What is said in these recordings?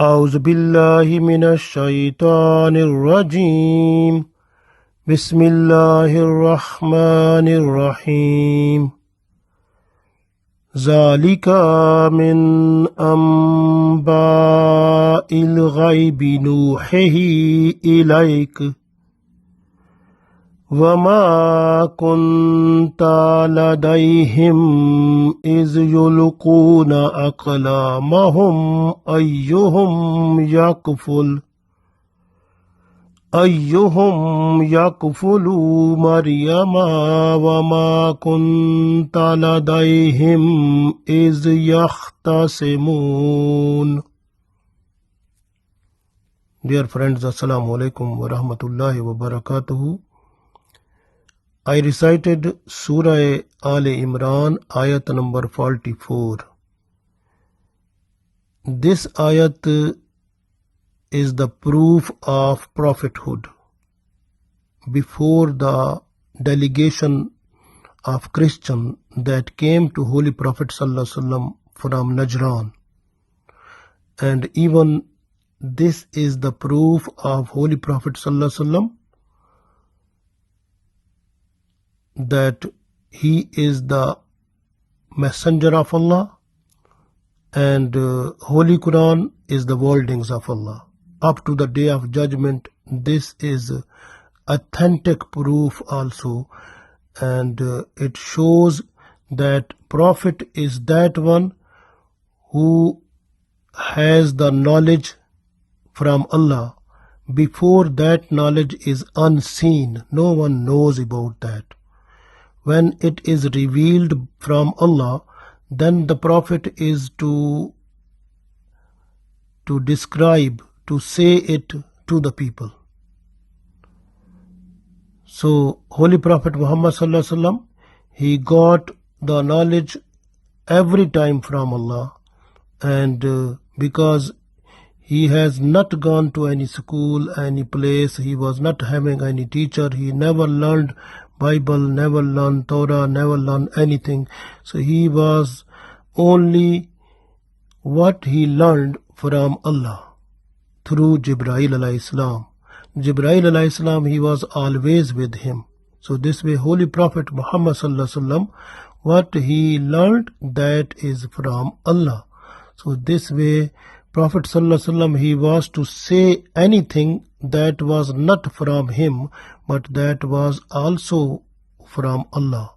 أعوذ بالله من الشيطان الرجيم بسم الله الرحمن الرحيم ذلك من أنباء الغيب نوحيه إليك وما كنت لديهم إذ يلقون أقلامهم أيهم يكفل مريم وما كنت لديهم إذ يختصمون. Dear friends, Assalamu alaikum wa rahmatullahi wa barakatuhu. I recited Surah Aal-i-Imraan Ayat number 44. This ayat is the proof of prophethood. Before the delegation of Christian that came to Holy Prophet ﷺ from Najran, and even this is the proof of Holy Prophet ﷺ that he is the messenger of Allah, and Holy Quran is the wordings of Allah. Up to the day of judgment, this is authentic proof also, and it shows that Prophet is that one who has the knowledge from Allah. Before that knowledge is unseen, no one knows about that. When it is revealed from Allah, then the Prophet is to describe, to say it to the people. So Holy Prophet Muhammad Sallallahu Alaihi Wasallam, he got the knowledge every time from Allah, and because he has not gone to any school, any place, he was not having any teacher, he never learned Bible, never learned Torah, never learned anything. So he was only what he learned from Allah through Jibreel alayhi salam. Jibreel alayhi salam, he was always with him. So this way Holy Prophet Muhammad sallallahu alaihi wasallam, what he learned, that is from Allah. So this way Prophet sallallahu alaihi wasallam, he was to say anything that was not from him, but that was also from Allah.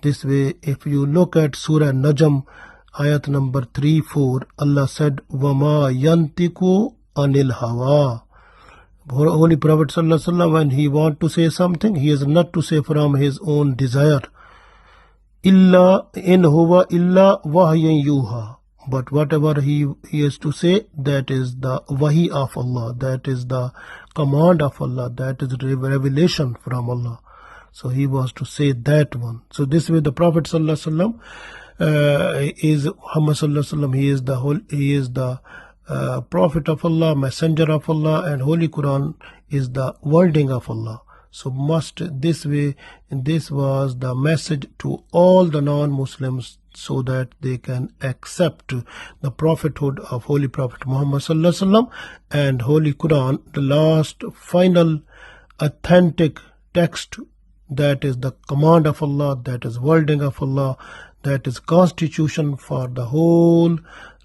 This way, if you look at Surah Najm, ayat number 3-4, Allah said, وَمَا يَنْتِقُ عَنِ الْهَوَىٰ. Holy Prophet sallallahu alaihi wasallam, when he want to say something, he is not to say from his own desire. إِلَّا إِنْ هُوَ إِلَّا وَحْيٌ يُوحَىٰ. But whatever he is to say, that is the wahi of Allah, that is the command of Allah, that is revelation from Allah. So he was to say that one. So this way the Prophet sallallahu alaihi wasallam is Muhammad sallallahu alaihi wasallam. He is the Prophet of Allah, messenger of Allah, and Holy Quran is the wording of Allah. So this way, this was the message to all the non-Muslims, so that they can accept the prophethood of Holy Prophet Muhammad sallallahu alaihi wasallam and Holy Quran, the last final authentic text, that is the command of Allah, that is wording of Allah, that is constitution for the whole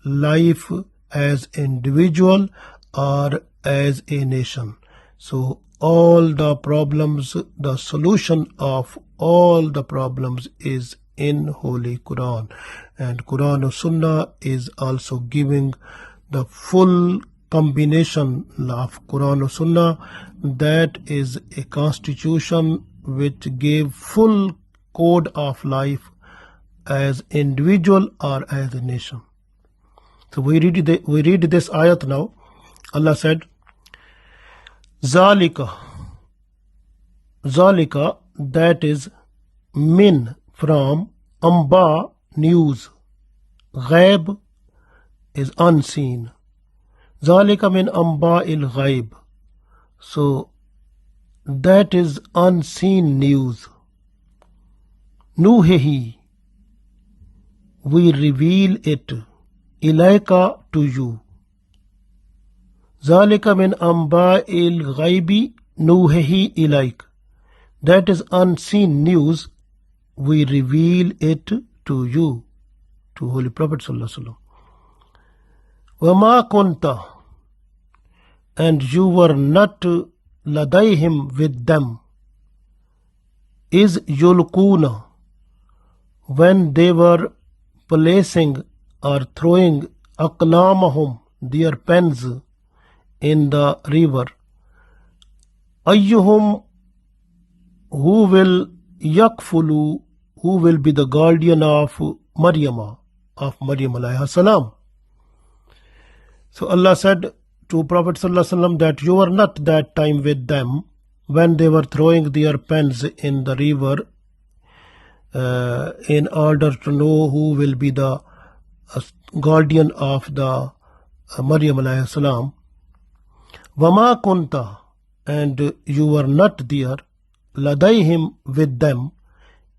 life as individual or as a nation. So all the problems, the solution of all the problems is in Holy Quran, and Quran or Sunnah is also giving the full combination of Quran or Sunnah, that is a constitution which gave full code of life as individual or as a nation. So we read this ayat now. Allah said, Zalika, that is min, from, amba, news, ghaib is unseen. Zalika min amba il ghaib. So that is unseen news. Nuhihi, we reveal it, ilayka, to you. ذَلِكَ مِنْ أَنْبَاءِ الْغَيْبِ نُوحِهِ إِلَيْكَ. That is unseen news, we reveal it to you, to Holy Prophet sallallahu alaihi wasallam. وَمَا كُنْتَ, and you were not لَدَيْهِمْ with them, is yulquna, when they were placing or throwing aqlamahum, their pens, in the river. Ayyuhum, who will yakfulu, who will be the guardian of Maryam alayhi salam. So Allah said to Prophet sallallahu alaihi wasallam that you were not that time with them when they were throwing their pens in the river, in order to know who will be the guardian of the Maryam alayhi salam. Wama kunta, and you were not there, ladayhim, with them,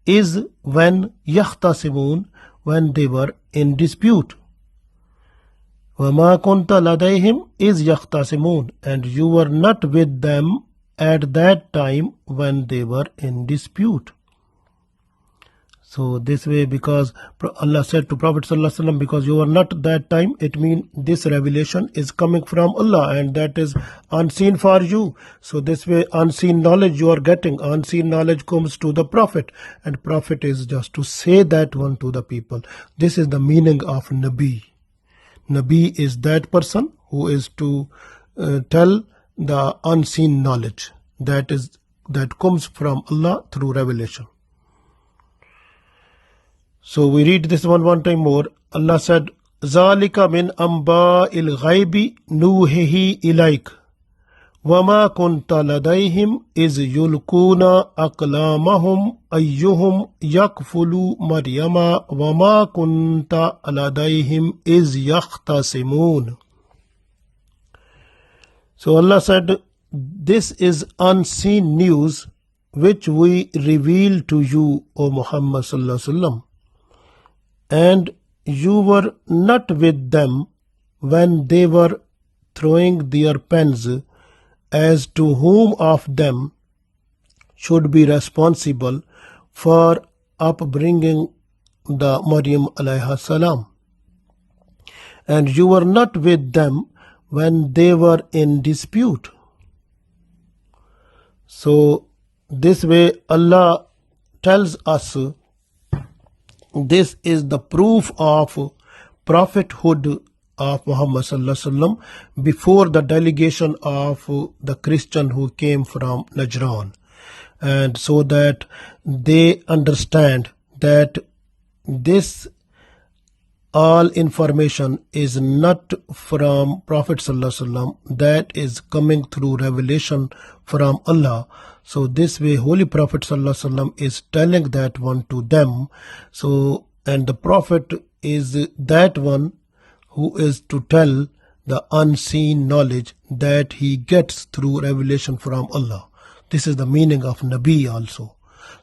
is when yakhtasimun, when they were in dispute. Wama kunta ladayhim is yakhtasimun, and you were not with them at that time when they were in dispute. So this way, because Allah said to Prophet sallallahu alaihi wasallam, because you were not that time, it means this revelation is coming from Allah and that is unseen for you. So this way, unseen knowledge you are getting, unseen knowledge comes to the Prophet, and Prophet is just to say that one to the people. This is the meaning of Nabi. Nabi is that person who is to tell the unseen knowledge that comes from Allah through revelation. So we read this one time more. Allah said, ذَلِكَ مِنْ أَنْبَاءِ الْغَيْبِ نُوحِهِ إِلَيْكَ وَمَا كُنْتَ لَدَيْهِمْ إِذْ يُلْقُونَ أَقْلَامَهُمْ أَيُّهُمْ يَكْفُلُ مَرْيَمَ وَمَا كُنْتَ لَدَيْهِمْ إِذْ يَخْتَصِمُونَ. So Allah said, this is unseen news which we reveal to you, O Muhammad sallallahu alaihi wasallam. And you were not with them when they were throwing their pens, as to whom of them should be responsible for upbringing the Maryam alayhi salam. And you were not with them when they were in dispute. So this way Allah tells us, this is the proof of prophethood of Muhammad sallallahu alaihi wasallam before the delegation of the Christian who came from Najran, and so that they understand that this all information is not from Prophet sallallahu alaihi wasallam, that is coming through revelation from Allah. So this way Holy Prophet sallallahu alaihi wasallam is telling that one to them. So, and the Prophet is that one who is to tell the unseen knowledge that he gets through revelation from Allah. This is the meaning of Nabi also.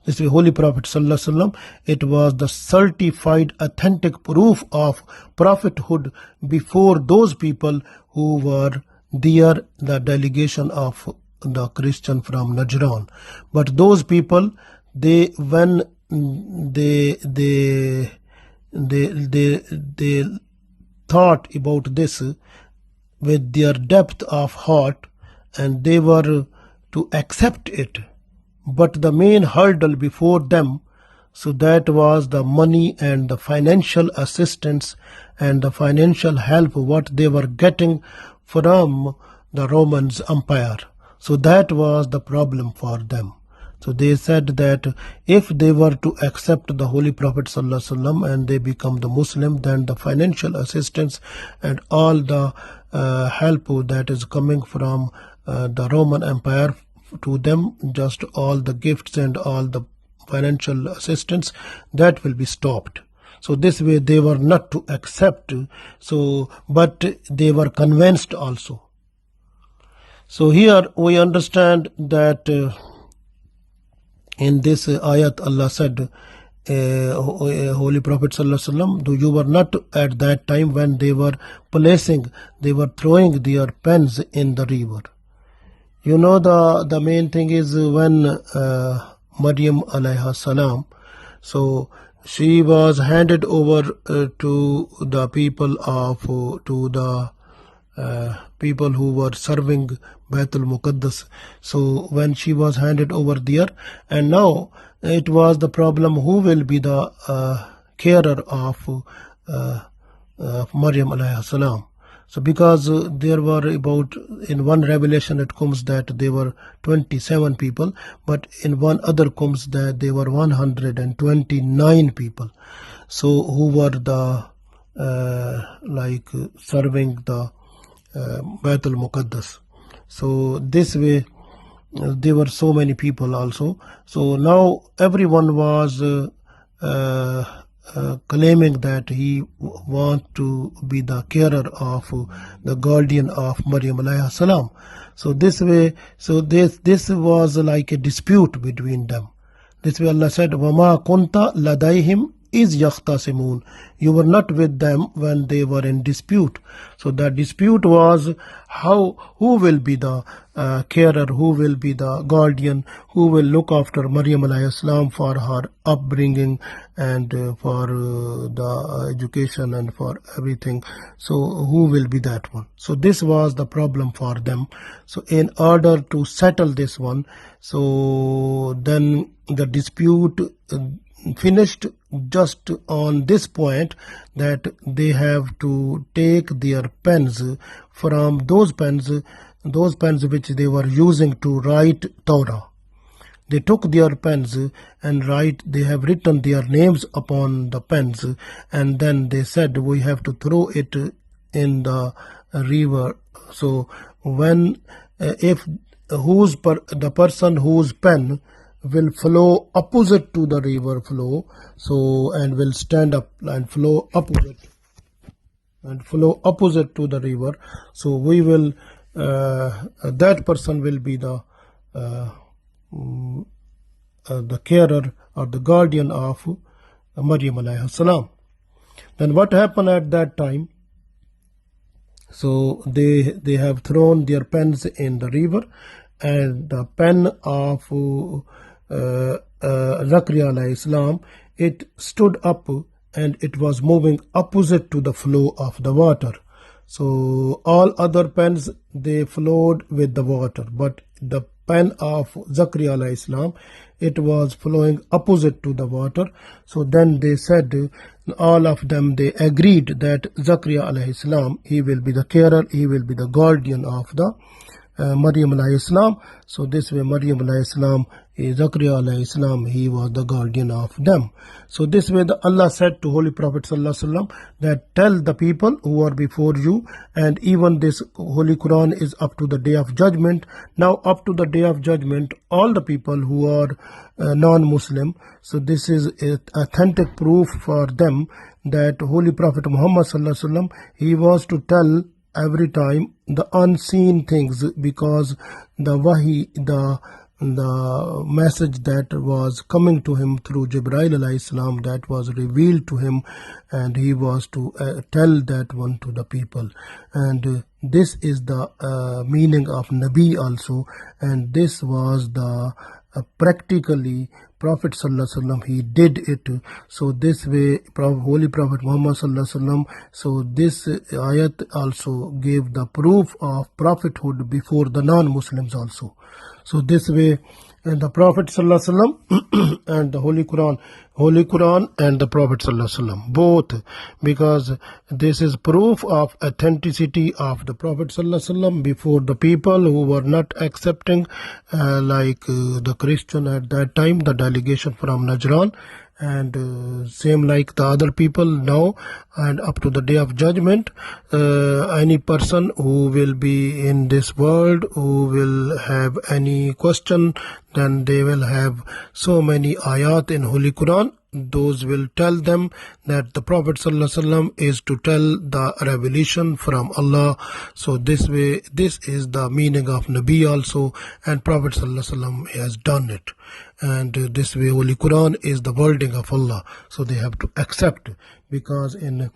This way Holy Prophet sallallahu alaihi wasallam, it was the certified authentic proof of prophethood before those people who were there, the delegation of the Christian from Najran. But those people, when they thought about this with their depth of heart, and they were to accept it. But the main hurdle before them, so that was the money and the financial assistance and the financial help what they were getting from the Roman Empire. So that was the problem for them. So they said that if they were to accept the Holy Prophet sallallahu alaihi wasallam and they become the Muslim, then the financial assistance and all the help that is coming from the Roman Empire to them, just all the gifts and all the financial assistance, that will be stopped. So this way they were not to accept, so but they were convinced also. So here we understand that in this ayat Allah said, Holy Prophet Sallallahu Alaihi Wasallam, you were not at that time when they were throwing their pens in the river. You know, the main thing is when Maryam alayha salam, so she was handed over to the people people who were serving Baitul Muqaddas. So when she was handed over there, and now it was the problem who will be the carer of Maryam alayhi salam. So because there were about, in one revelation it comes that there were 27 people, but in one other comes that there were 129 people. So who were the serving the Baitul Muqaddas. So this way there were so many people also. So now everyone was claiming that he want to be the carer of the guardian of Maryam alayhi salam. So this way, so this was like a dispute between them. This way Allah said, وَمَا كُنْتَ لَدَيْهِمْ is yakhtasimun. You were not with them when they were in dispute. So the dispute was who will be the carer, who will be the guardian, who will look after Maryam alayhi salam for her upbringing and for the education and for everything. So who will be that one? So this was the problem for them. So in order to settle this one, so then the dispute finished just on this point, that they have to take their pens from those pens which they were using to write Torah. They took their pens and they have written their names upon the pens, and then they said we have to throw it in the river. So when if the person whose pen will flow opposite to the river flow, so and will stand up and flow opposite to the river, so we will that person will be the carer or the guardian of Maryam alayhi salam. Then what happened at that time? So they have thrown their pens in the river, and the pen of Zakaria alayhi salam, it stood up and it was moving opposite to the flow of the water. So all other pens, they flowed with the water, but the pen of Zakaria alayhi salam, it was flowing opposite to the water. So then they said, all of them, they agreed that Zakaria alayhi salam, he will be the carer, he will be the guardian of the Maryam alayhi salam. So this way Maryam alayhi salam, Zakaria alayhi salam, he was the guardian of them. So this way Allah said to Holy Prophet Sallallahu Alaihi Wasallam that tell the people who are before you, and even this Holy Quran is up to the day of judgment. Now up to the day of judgment, all the people who are non-Muslim, so this is authentic proof for them that Holy Prophet Muhammad Sallallahu Alaihi Wasallam, he was to tell every time the unseen things, because the wahi, the message that was coming to him through Jibreel alayhi salam, that was revealed to him, and he was to tell that one to the people. And this is the meaning of Nabi also, and this was the practically Prophet Sallallahu Alaihi Wasallam, he did it. So this way Holy Prophet Muhammad Sallallahu Alaihi Wasallam, so this ayat also gave the proof of prophethood before the non-Muslims also. So this way, and the Prophet Sallallahu Alaihi Wasallam and the Holy Quran and the Prophet Sallallahu Alaihi Wasallam, both, because this is proof of authenticity of the Prophet Sallallahu Alaihi Wasallam before the people who were not accepting, the Christian at that time, the delegation from Najran, and same like the other people now, and up to the day of judgment, any person who will be in this world who will have any question, then they will have so many ayat in Holy Quran those will tell them that the Prophet ﷺ is to tell the revelation from Allah. So this way, this is the meaning of Nabi also, and Prophet ﷺ has done it. And this way, Holy Quran is the wording of Allah. So they have to accept, because in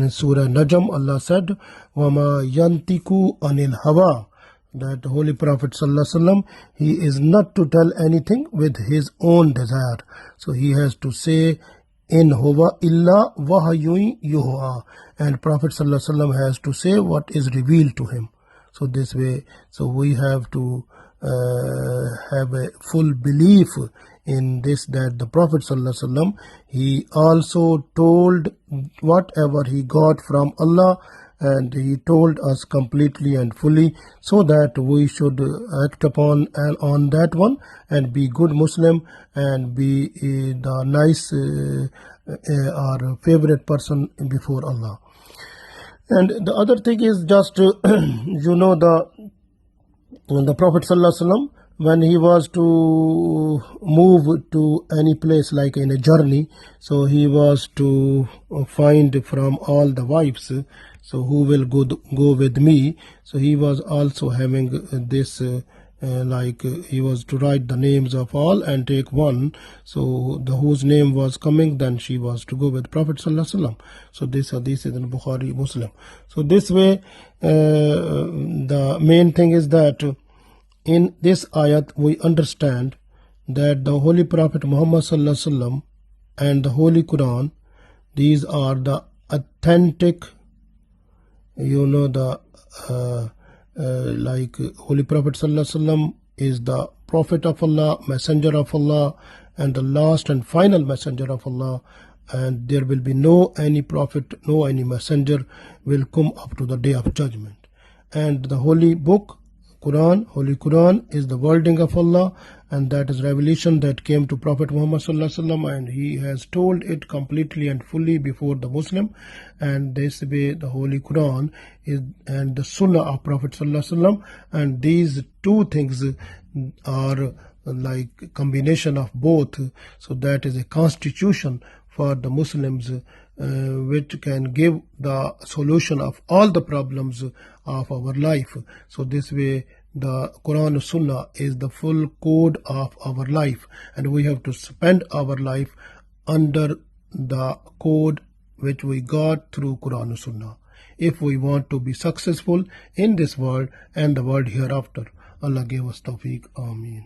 Surah Najm, Allah said, وَمَا يَنْتِكُ عَنِ الْهَوَىٰ, that Holy Prophet ﷺ, he is not to tell anything with his own desire. So he has to say, in huwa illa wahyun yuha, and Prophet ﷺ has to say what is revealed to him. So this way, so we have to have a full belief in this, that the Prophet ﷺ, he also told whatever he got from Allah, and he told us completely and fully, so that we should act upon and on that one, and be good Muslim, and be the nice our favorite person before Allah. And the other thing is just the Prophet ﷺ, when he was to move to any place, like in a journey, so he was to find from all the wives, so who will go with me. So he was also having this like he was to write the names of all and take one, so the whose name was coming, then she was to go with Prophet ﷺ. So this hadith is in Bukhari, Muslim. So this way, the main thing is that in this ayat we understand that the Holy Prophet Muhammad ﷺ and the Holy Quran, these are the authentic, like Holy Prophet ﷺ is the Prophet of Allah, Messenger of Allah, and the last and final Messenger of Allah, and there will be no any Prophet, no any Messenger will come up to the Day of Judgment. And the Holy Book, Quran, Holy Quran is the wording of Allah, and that is revelation that came to Prophet Muhammad ﷺ, and he has told it completely and fully before the Muslim. And this way the Holy Quran is, and the Sunnah of Prophet ﷺ, and these two things are like combination of both. So that is a constitution for the Muslims, which can give the solution of all the problems of our life. So this way the Quran Sunnah is the full code of our life, and we have to spend our life under the code which we got through Quran Sunnah, if we want to be successful in this world and the world hereafter. Allah give us tawfiq. Ameen.